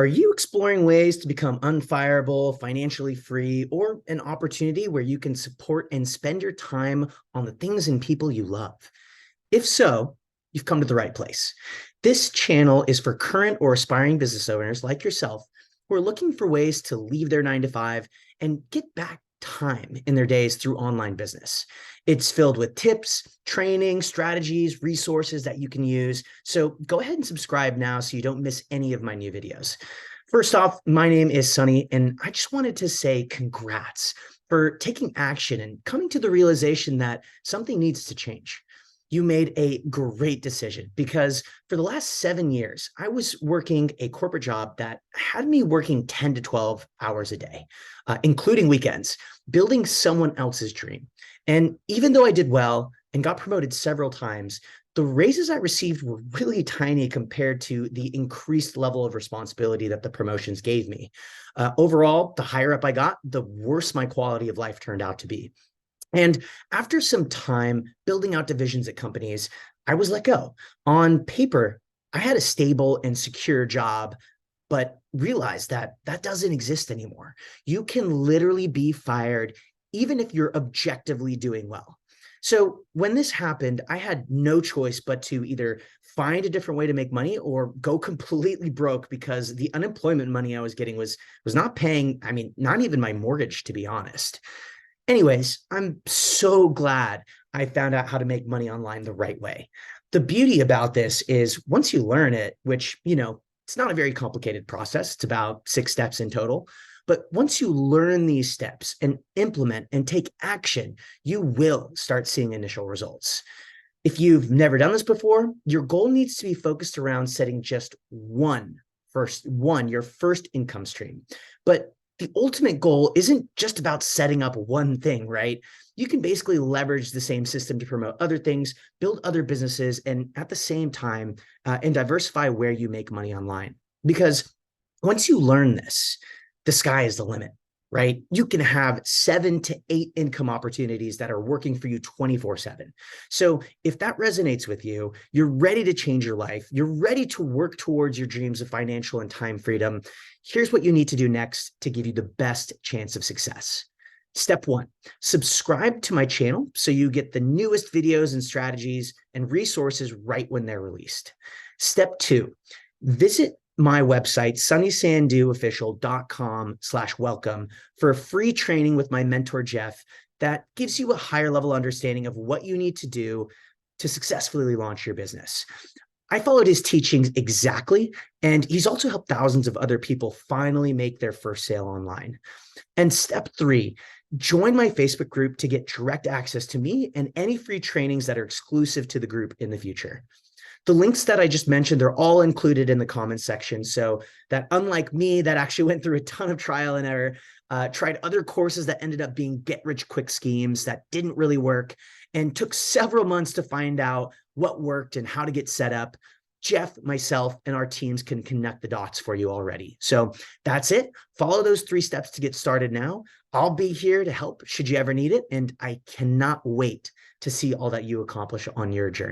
Are you exploring ways to become unfireable, financially free, or an opportunity where you can support and spend your time on the things and people you love? If so, you've come to the right place. This channel is for current or aspiring business owners like yourself who are looking for ways to leave their 9 to 5 and get back time in their days through online business. It's filled with tips, training, strategies, resources that you can use. So go ahead and subscribe now so you don't miss any of my new videos. First off, my name is Sunny, and I just wanted to say congrats for taking action and coming to the realization that something needs to change. You made a great decision because for the last 7 years, I was working a corporate job that had me working 10 to 12 hours a day, including weekends, building someone else's dream. And even though I did well and got promoted several times, the raises I received were really tiny compared to the increased level of responsibility that the promotions gave me. Overall, the higher up I got, the worse my quality of life turned out to be. And after some time building out divisions at companies, I was let go. On paper, I had a stable and secure job, but realized that that doesn't exist anymore. You can literally be fired even if you're objectively doing well. So when this happened, I had no choice but to either find a different way to make money or go completely broke because the unemployment money I was getting was not paying, I mean, not even my mortgage, to be honest. Anyways, I'm so glad I found out how to make money online the right way. The beauty about this is once you learn it, which, it's not a very complicated process, it's about 6 steps in total. But once you learn these steps and implement and take action, you will start seeing initial results. If you've never done this before, your goal needs to be focused around setting just your first income stream. But the ultimate goal isn't just about setting up one thing, right? You can basically leverage the same system to promote other things, build other businesses, and at the same time, and diversify where you make money online. Because once you learn this, the sky is the limit, right? You can have 7 to 8 income opportunities that are working for you 24/7. So if that resonates with you, you're ready to change your life, you're ready to work towards your dreams of financial and time freedom. Here's what you need to do next to give you the best chance of success. Step 1, subscribe to my channel so you get the newest videos and strategies and resources right when they're released. Step 2, visit my website, sunnysandooofficial.com/welcome for a free training with my mentor, Jeff, that gives you a higher level understanding of what you need to do to successfully launch your business. I followed his teachings exactly, and he's also helped thousands of other people finally make their first sale online. And step 3, join my Facebook group to get direct access to me and any free trainings that are exclusive to the group in the future. The links that I just mentioned, they're all included in the comments section. So that unlike me, that actually went through a ton of trial and error, tried other courses that ended up being get-rich-quick schemes that didn't really work, and took several months to find out what worked and how to get set up, Jeff, myself, and our teams can connect the dots for you already. So that's it. Follow those 3 steps to get started now. I'll be here to help should you ever need it, and I cannot wait to see all that you accomplish on your journey.